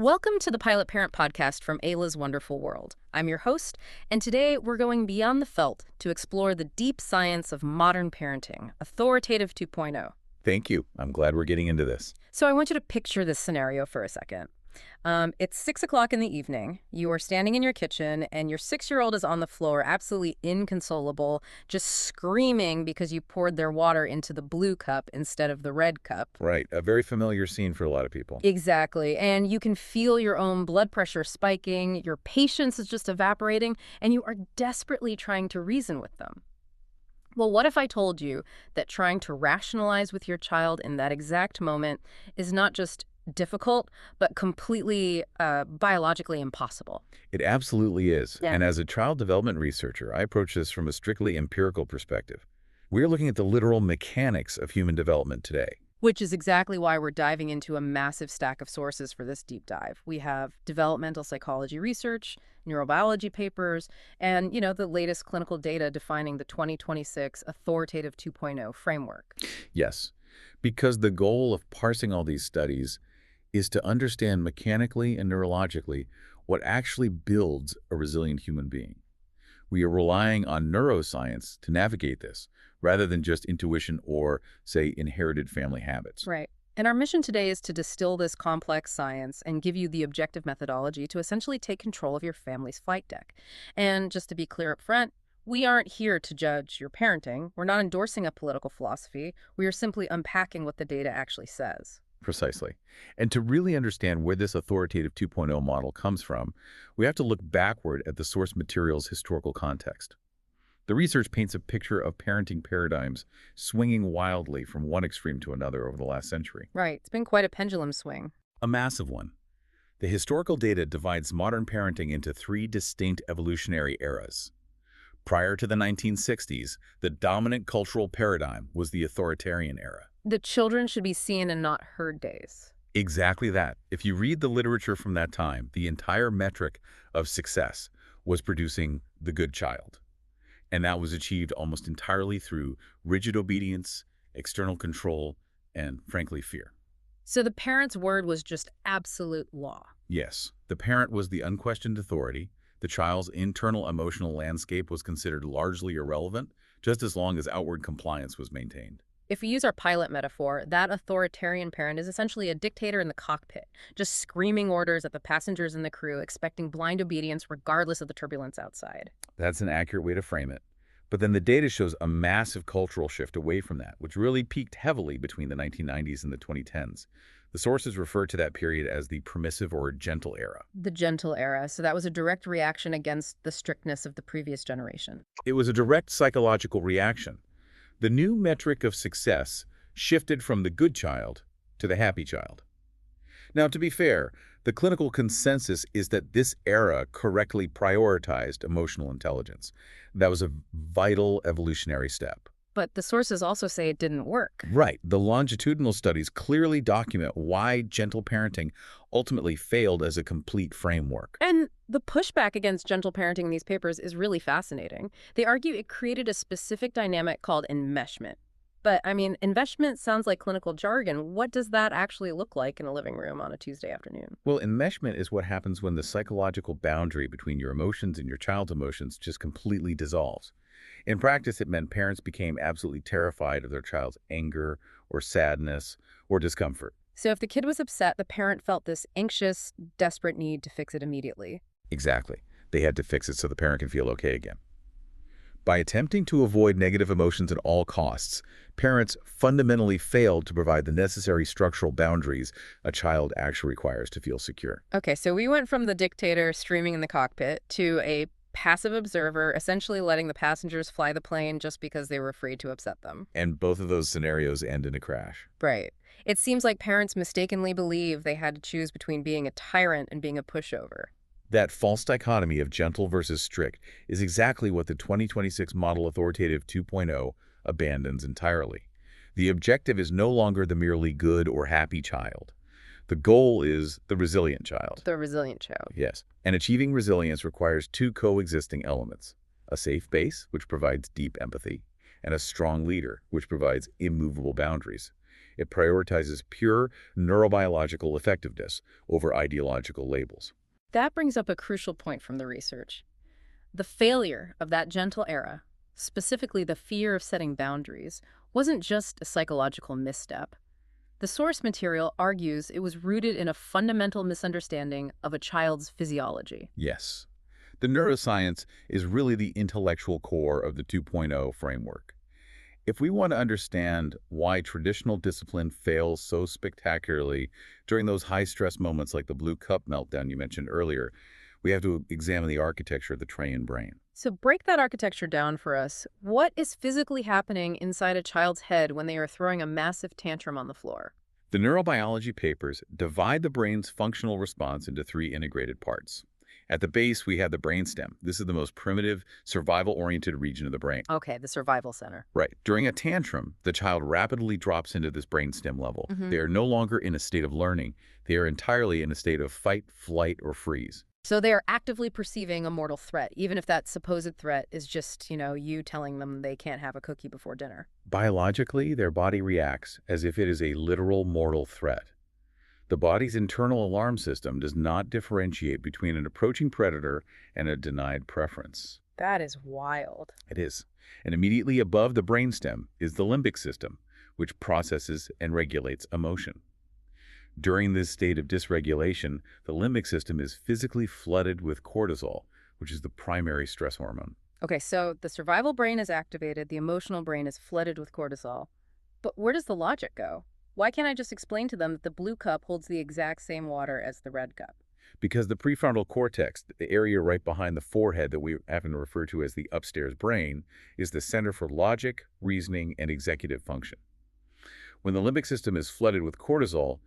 Welcome to the Pilot Parent Podcast from Ayla's Wonderful World. I'm your host, and today we're going beyond the felt to explore the deep science of modern parenting, Authoritative 2.0. Thank you. I'm glad we're getting into this. So I want you to picture this scenario for a second. It's 6 o'clock in the evening. You are standing in your kitchen, and your 6-year-old is on the floor, absolutely inconsolable, just screaming because you poured their water into the blue cup instead of the red cup. Right. A very familiar scene for a lot of people. Exactly. And you can feel your own blood pressure spiking, your patience is just evaporating, and you are desperately trying to reason with them. Well, what if I told you that trying to rationalize with your child in that exact moment is not just difficult, but completely biologically impossible? It absolutely is. Yeah. And as a child development researcher, I approach this from a strictly empirical perspective. We're looking at the literal mechanics of human development today. Which is exactly why we're diving into a massive stack of sources for this deep dive. We have developmental psychology research, neurobiology papers, and, the latest clinical data defining the 2026 Authoritative 2.0 framework. Yes, because the goal of parsing all these studies is to understand mechanically and neurologically what actually builds a resilient human being. We are relying on neuroscience to navigate this, rather than just intuition or, say, inherited family habits. Right. And our mission today is to distill this complex science and give you the objective methodology to essentially take control of your family's flight deck. And just to be clear up front, we aren't here to judge your parenting. We're not endorsing a political philosophy. We are simply unpacking what the data actually says. Precisely. And to really understand where this Authoritative 2.0 model comes from, we have to look backward at the source material's historical context. The research paints a picture of parenting paradigms swinging wildly from one extreme to another over the last century. Right. It's been quite a pendulum swing. A massive one. The historical data divides modern parenting into 3 distinct evolutionary eras. Prior to the 1960s, the dominant cultural paradigm was the authoritarian era. The children should be seen and not heard days. Exactly that. If you read the literature from that time, the entire metric of success was producing the good child. And that was achieved almost entirely through rigid obedience, external control, and, frankly, fear. So the parent's word was just absolute law. Yes, the parent was the unquestioned authority. The child's internal emotional landscape was considered largely irrelevant, just as long as outward compliance was maintained. If we use our pilot metaphor, that authoritarian parent is essentially a dictator in the cockpit, just screaming orders at the passengers and the crew, expecting blind obedience regardless of the turbulence outside. That's an accurate way to frame it. But then the data shows a massive cultural shift away from that, which really peaked heavily between the 1990s and the 2010s. The sources refer to that period as the permissive or gentle era. The gentle era, so that was a direct reaction against the strictness of the previous generation. It was a direct psychological reaction. The new metric of success shifted from the good child to the happy child. Now, to be fair, the clinical consensus is that this era correctly prioritized emotional intelligence. That was a vital evolutionary step. But the sources also say it didn't work. Right. The longitudinal studies clearly document why gentle parenting ultimately failed as a complete framework. And the pushback against gentle parenting in these papers is really fascinating. They argue it created a specific dynamic called enmeshment. But, enmeshment sounds like clinical jargon. What does that actually look like in a living room on a Tuesday afternoon? Well, enmeshment is what happens when the psychological boundary between your emotions and your child's emotions just completely dissolves. In practice, it meant parents became absolutely terrified of their child's anger or sadness or discomfort. So if the kid was upset, the parent felt this anxious, desperate need to fix it immediately. Exactly. They had to fix it so the parent can feel okay again. By attempting to avoid negative emotions at all costs, parents fundamentally failed to provide the necessary structural boundaries a child actually requires to feel secure. Okay, so we went from the dictator streaming in the cockpit to a passive observer, essentially letting the passengers fly the plane just because they were afraid to upset them. And both of those scenarios end in a crash. Right. It seems like parents mistakenly believe they had to choose between being a tyrant and being a pushover. That false dichotomy of gentle versus strict is exactly what the 2026 model Authoritative 2.0 abandons entirely. The objective is no longer the merely good or happy child. The goal is the resilient child. The resilient child. Yes. And achieving resilience requires 2 coexisting elements: a safe base, which provides deep empathy, and a strong leader, which provides immovable boundaries. It prioritizes pure neurobiological effectiveness over ideological labels. That brings up a crucial point from the research. The failure of that gentle era, specifically the fear of setting boundaries, wasn't just a psychological misstep. The source material argues it was rooted in a fundamental misunderstanding of a child's physiology. Yes, the neuroscience is really the intellectual core of the 2.0 framework. If we want to understand why traditional discipline fails so spectacularly during those high-stress moments like the blue cup meltdown you mentioned earlier, we have to examine the architecture of the Treyan brain. So break that architecture down for us. What is physically happening inside a child's head when they are throwing a massive tantrum on the floor? The neurobiology papers divide the brain's functional response into three integrated parts. At the base, we have the brainstem. This is the most primitive, survival-oriented region of the brain. Okay, the survival center. Right. During a tantrum, the child rapidly drops into this brainstem level. Hmm. They are no longer in a state of learning. They are entirely in a state of fight, flight, or freeze. So they are actively perceiving a mortal threat, even if that supposed threat is just, you telling them they can't have a cookie before dinner. Biologically, their body reacts as if it is a literal mortal threat. The body's internal alarm system does not differentiate between an approaching predator and a denied preference. That is wild. It is. And immediately above the brainstem is the limbic system, which processes and regulates emotion. During this state of dysregulation, the limbic system is physically flooded with cortisol, which is the primary stress hormone. Okay, so the survival brain is activated, the emotional brain is flooded with cortisol. But where does the logic go? Why can't I just explain to them that the blue cup holds the exact same water as the red cup? Because the prefrontal cortex, the area right behind the forehead that we often refer to as the upstairs brain, is the center for logic, reasoning, and executive function. When the limbic system is flooded with cortisol,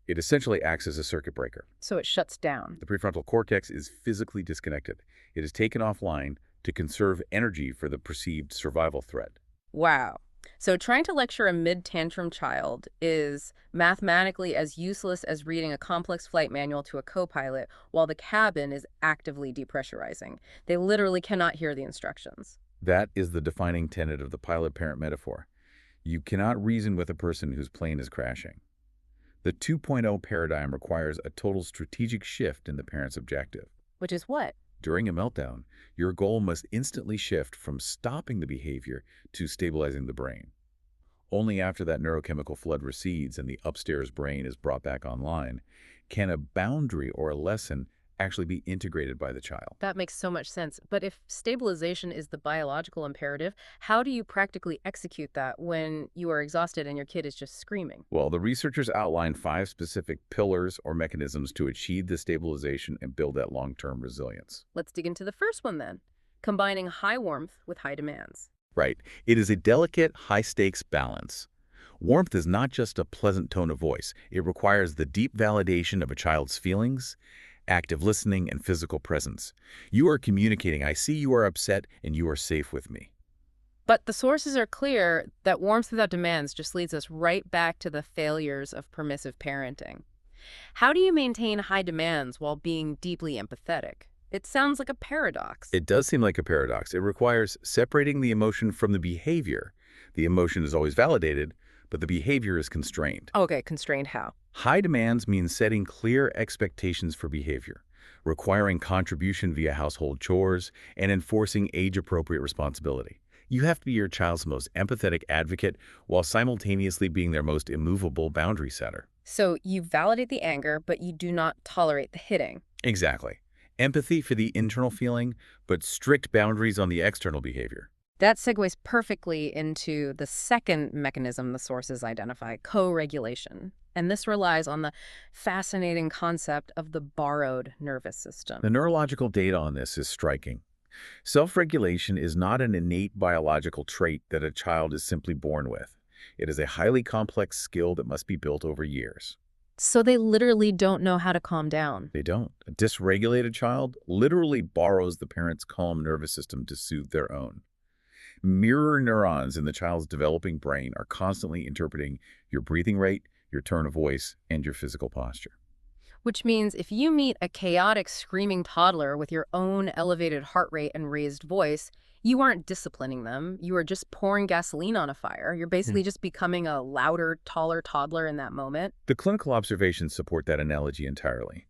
it essentially acts as a circuit breaker. So it shuts down. The prefrontal cortex is physically disconnected. It is taken offline to conserve energy for the perceived survival threat. Wow. So trying to lecture a mid-tantrum child is mathematically as useless as reading a complex flight manual to a co-pilot while the cabin is actively depressurizing. They literally cannot hear the instructions. That is the defining tenet of the pilot-parent metaphor. You cannot reason with a person whose plane is crashing. The 2.0 paradigm requires a total strategic shift in the parent's objective. Which is what? During a meltdown, your goal must instantly shift from stopping the behavior to stabilizing the brain. Only after that neurochemical flood recedes and the upstairs brain is brought back online can a boundary or a lesson actually be integrated by the child. That makes so much sense. But if stabilization is the biological imperative, how do you practically execute that when you are exhausted and your kid is just screaming? Well, the researchers outlined 5 specific pillars or mechanisms to achieve the stabilization and build that long-term resilience. Let's dig into the first one then. Combining high warmth with high demands. Right. It is a delicate, high-stakes balance. Warmth is not just a pleasant tone of voice. It requires the deep validation of a child's feelings, active listening, and physical presence. You are communicating, I see you are upset and you are safe with me. But the sources are clear that warmth without demands just leads us right back to the failures of permissive parenting. How do you maintain high demands while being deeply empathetic? It sounds like a paradox. It does seem like a paradox. It requires separating the emotion from the behavior. The emotion is always validated, but the behavior is constrained. Okay, constrained how? High demands mean setting clear expectations for behavior, requiring contribution via household chores, and enforcing age-appropriate responsibility. You have to be your child's most empathetic advocate while simultaneously being their most immovable boundary setter. So you validate the anger, but you do not tolerate the hitting. Exactly. Empathy for the internal feeling, but strict boundaries on the external behavior. That segues perfectly into the second mechanism the sources identify, co-regulation. And this relies on the fascinating concept of the borrowed nervous system. The neurological data on this is striking. Self-regulation is not an innate biological trait that a child is simply born with. It is a highly complex skill that must be built over years. So they literally don't know how to calm down. They don't. A dysregulated child literally borrows the parent's calm nervous system to soothe their own. Mirror neurons in the child's developing brain are constantly interpreting your breathing rate, your tone of voice, and your physical posture. Which means if you meet a chaotic, screaming toddler with your own elevated heart rate and raised voice, you aren't disciplining them. You are just pouring gasoline on a fire. You're basically just becoming a louder, taller toddler in that moment. The clinical observations support that analogy entirely.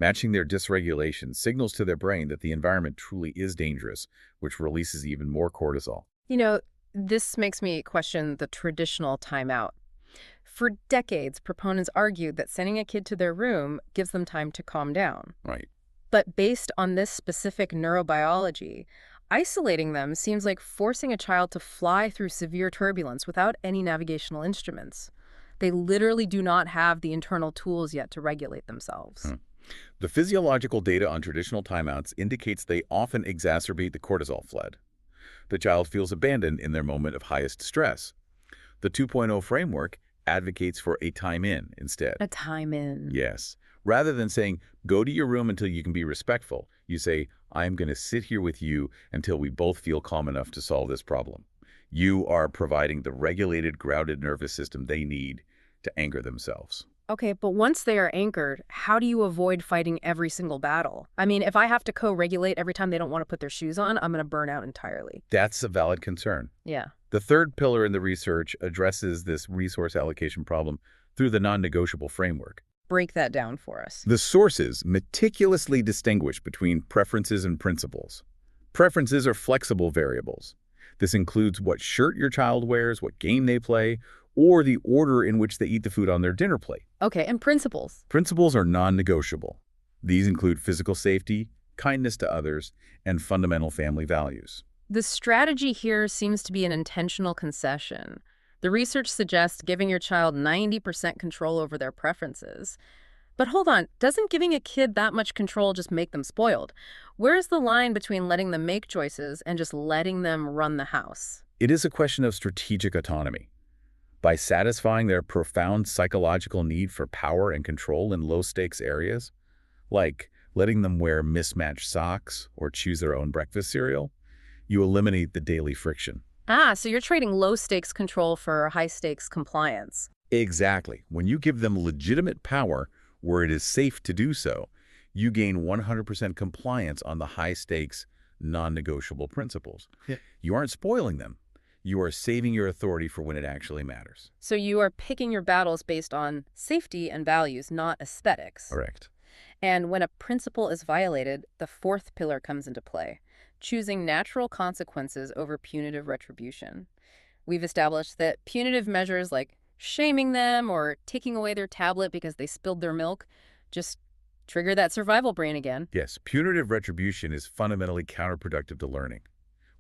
Matching their dysregulation signals to their brain that the environment truly is dangerous, which releases even more cortisol. You know, this makes me question the traditional timeout. For decades, proponents argued that sending a kid to their room gives them time to calm down. Right. But based on this specific neurobiology, isolating them seems like forcing a child to fly through severe turbulence without any navigational instruments. They literally do not have the internal tools yet to regulate themselves. The physiological data on traditional timeouts indicates they often exacerbate the cortisol flood. The child feels abandoned in their moment of highest stress. The 2.0 framework advocates for a time in instead. A time in. Yes. Rather than saying, go to your room until you can be respectful, you say, I'm going to sit here with you until we both feel calm enough to solve this problem. You are providing the regulated, grounded nervous system they need to anchor themselves. Okay, but once they are anchored, how do you avoid fighting every single battle? I mean, if I have to co-regulate every time they don't want to put their shoes on, I'm going to burn out entirely. That's a valid concern. Yeah. The third pillar in the research addresses this resource allocation problem through the non-negotiable framework. Break that down for us. The sources meticulously distinguish between preferences and principles. Preferences are flexible variables. This includes what shirt your child wears, what game they play, or the order in which they eat the food on their dinner plate. Okay, and principles? Principles are non-negotiable. These include physical safety, kindness to others, and fundamental family values. The strategy here seems to be an intentional concession. The research suggests giving your child 90% control over their preferences. But hold on, doesn't giving a kid that much control just make them spoiled? Where's the line between letting them make choices and just letting them run the house? It is a question of strategic autonomy. By satisfying their profound psychological need for power and control in low-stakes areas, like letting them wear mismatched socks or choose their own breakfast cereal, you eliminate the daily friction. Ah, so you're trading low-stakes control for high-stakes compliance. Exactly. When you give them legitimate power where it is safe to do so, you gain 100% compliance on the high-stakes, non-negotiable principles. Yeah. You aren't spoiling them. You are saving your authority for when it actually matters. So you are picking your battles based on safety and values, not aesthetics. Correct. And when a principle is violated, the fourth pillar comes into play, choosing natural consequences over punitive retribution. We've established that punitive measures like shaming them or taking away their tablet because they spilled their milk just trigger that survival brain again. Yes, punitive retribution is fundamentally counterproductive to learning.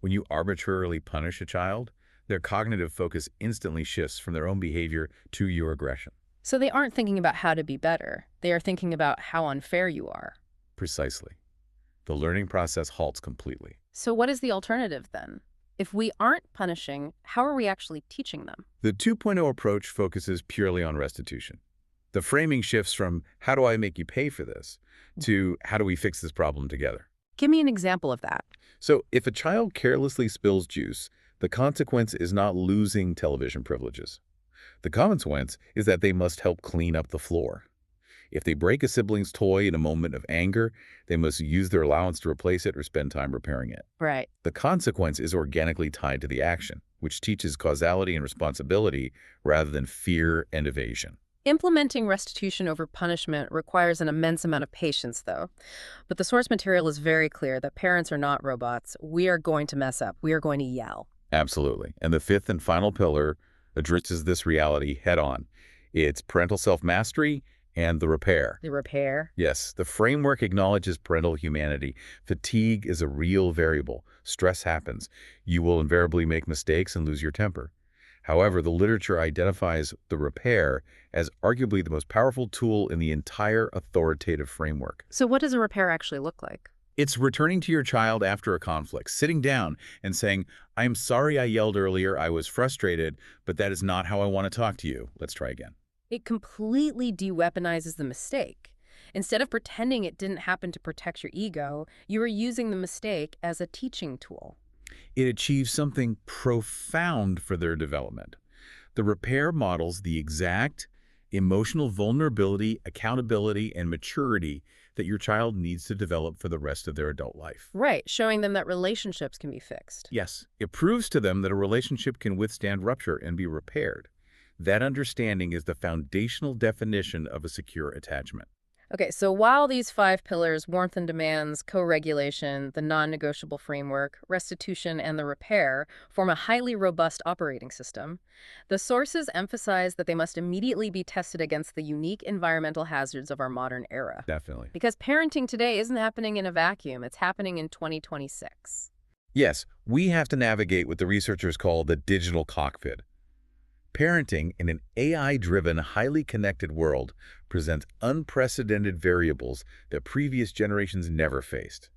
When you arbitrarily punish a child, their cognitive focus instantly shifts from their own behavior to your aggression. So they aren't thinking about how to be better. They are thinking about how unfair you are. Precisely. The learning process halts completely. So what is the alternative then? If we aren't punishing, how are we actually teaching them? The 2.0 approach focuses purely on restitution. The framing shifts from, how do I make you pay for this, to how do we fix this problem together? Give me an example of that. So if a child carelessly spills juice, the consequence is not losing television privileges. The consequence is that they must help clean up the floor. If they break a sibling's toy in a moment of anger, they must use their allowance to replace it or spend time repairing it. Right. The consequence is organically tied to the action, which teaches causality and responsibility rather than fear and evasion. Implementing restitution over punishment requires an immense amount of patience, though. But the source material is very clear that parents are not robots. We are going to mess up. We are going to yell. Absolutely. And the fifth and final pillar addresses this reality head-on. It's parental self-mastery and the repair. The repair? Yes, the framework acknowledges parental humanity. Fatigue is a real variable. Stress happens. You will invariably make mistakes and lose your temper. However, the literature identifies the repair as arguably the most powerful tool in the entire authoritative framework. So what does a repair actually look like? It's returning to your child after a conflict, sitting down and saying, I'm sorry I yelled earlier, I was frustrated, but that is not how I want to talk to you. Let's try again. It completely de-weaponizes the mistake. Instead of pretending it didn't happen to protect your ego, you are using the mistake as a teaching tool. It achieves something profound for their development. The repair models the exact emotional vulnerability, accountability, and maturity that your child needs to develop for the rest of their adult life. Right, showing them that relationships can be fixed. Yes, it proves to them that a relationship can withstand rupture and be repaired. That understanding is the foundational definition of a secure attachment. Okay, so while these 5 pillars, warmth and demands, co-regulation, the non-negotiable framework, restitution, and the repair, form a highly robust operating system, the sources emphasize that they must immediately be tested against the unique environmental hazards of our modern era. Definitely. Because parenting today isn't happening in a vacuum, it's happening in 2026. Yes, we have to navigate what the researchers call the digital cockpit. Parenting in an AI-driven, highly connected world presents unprecedented variables that previous generations never faced.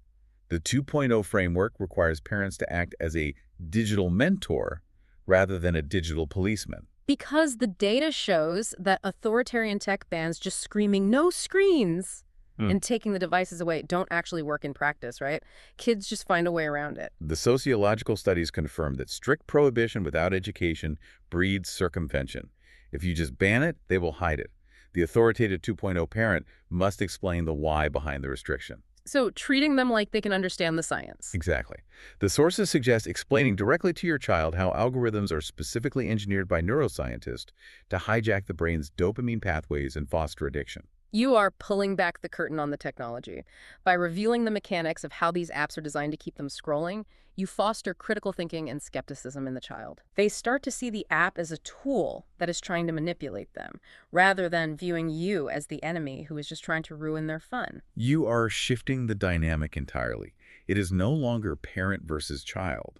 The 2.0 framework requires parents to act as a digital mentor rather than a digital policeman. Because the data shows that authoritarian tech bans just screaming, "No screens!" and taking the devices away don't actually work in practice, right? Kids just find a way around it. The sociological studies confirm that strict prohibition without education breeds circumvention. If you just ban it, they will hide it. The authoritative 2.0 parent must explain the why behind the restriction. So treating them like they can understand the science. Exactly. The sources suggest explaining directly to your child how algorithms are specifically engineered by neuroscientists to hijack the brain's dopamine pathways and foster addiction. You are pulling back the curtain on the technology. By revealing the mechanics of how these apps are designed to keep them scrolling, you foster critical thinking and skepticism in the child. They start to see the app as a tool that is trying to manipulate them, rather than viewing you as the enemy who is just trying to ruin their fun. You are shifting the dynamic entirely. It is no longer parent versus child.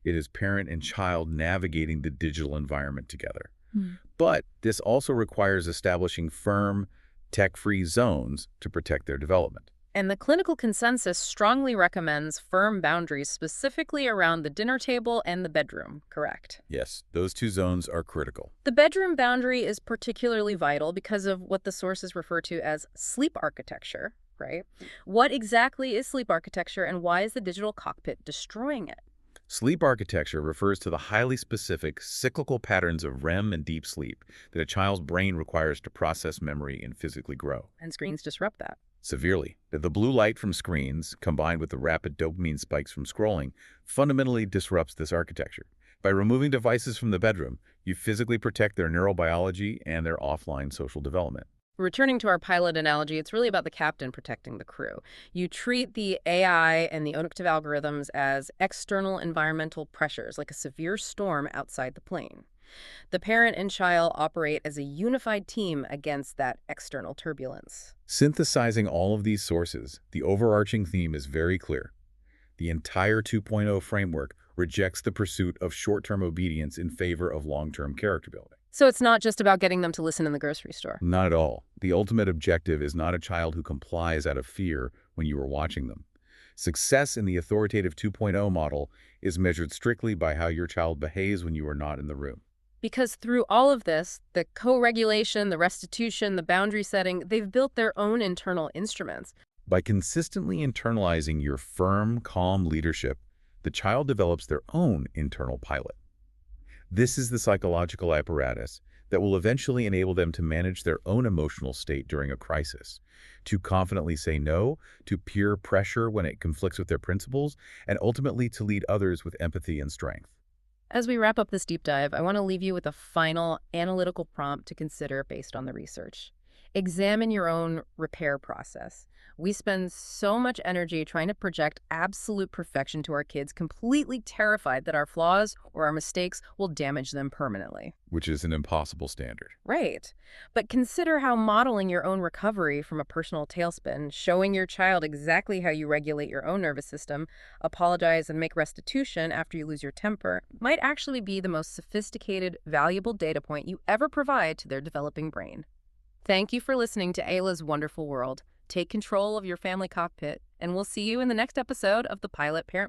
It is parent and child navigating the digital environment together. But this also requires establishing firm, tech-free zones to protect their development. And the clinical consensus strongly recommends firm boundaries specifically around the dinner table and the bedroom, correct? Yes, those two zones are critical. The bedroom boundary is particularly vital because of what the sources refer to as sleep architecture, right? What exactly is sleep architecture and why is the digital cockpit destroying it? Sleep architecture refers to the highly specific cyclical patterns of REM and deep sleep that a child's brain requires to process memory and physically grow. And screens disrupt that. Severely. The blue light from screens, combined with the rapid dopamine spikes from scrolling, fundamentally disrupts this architecture. By removing devices from the bedroom, you physically protect their neurobiology and their offline social development. Returning to our pilot analogy, it's really about the captain protecting the crew. You treat the AI and the Authoritative algorithms as external environmental pressures, like a severe storm outside the plane. The parent and child operate as a unified team against that external turbulence. Synthesizing all of these sources, the overarching theme is very clear. The entire 2.0 framework rejects the pursuit of short-term obedience in favor of long-term character building. So it's not just about getting them to listen in the grocery store. Not at all. The ultimate objective is not a child who complies out of fear when you are watching them. Success in the authoritative 2.0 model is measured strictly by how your child behaves when you are not in the room. Because through all of this, the co-regulation, the restitution, the boundary setting, they've built their own internal instruments. By consistently internalizing your firm, calm leadership, the child develops their own internal pilot. This is the psychological apparatus that will eventually enable them to manage their own emotional state during a crisis, to confidently say no to peer pressure when it conflicts with their principles, and ultimately to lead others with empathy and strength. As we wrap up this deep dive, I want to leave you with a final analytical prompt to consider based on the research. Examine your own repair process. We spend so much energy trying to project absolute perfection to our kids, completely terrified that our flaws or our mistakes will damage them permanently. Which is an impossible standard. Right. But consider how modeling your own recovery from a personal tailspin, showing your child exactly how you regulate your own nervous system, apologize and make restitution after you lose your temper, might actually be the most sophisticated, valuable data point you ever provide to their developing brain. Thank you for listening to Ayla's Wonderful World. Take control of your family cockpit, and we'll see you in the next episode of the Pilot Parent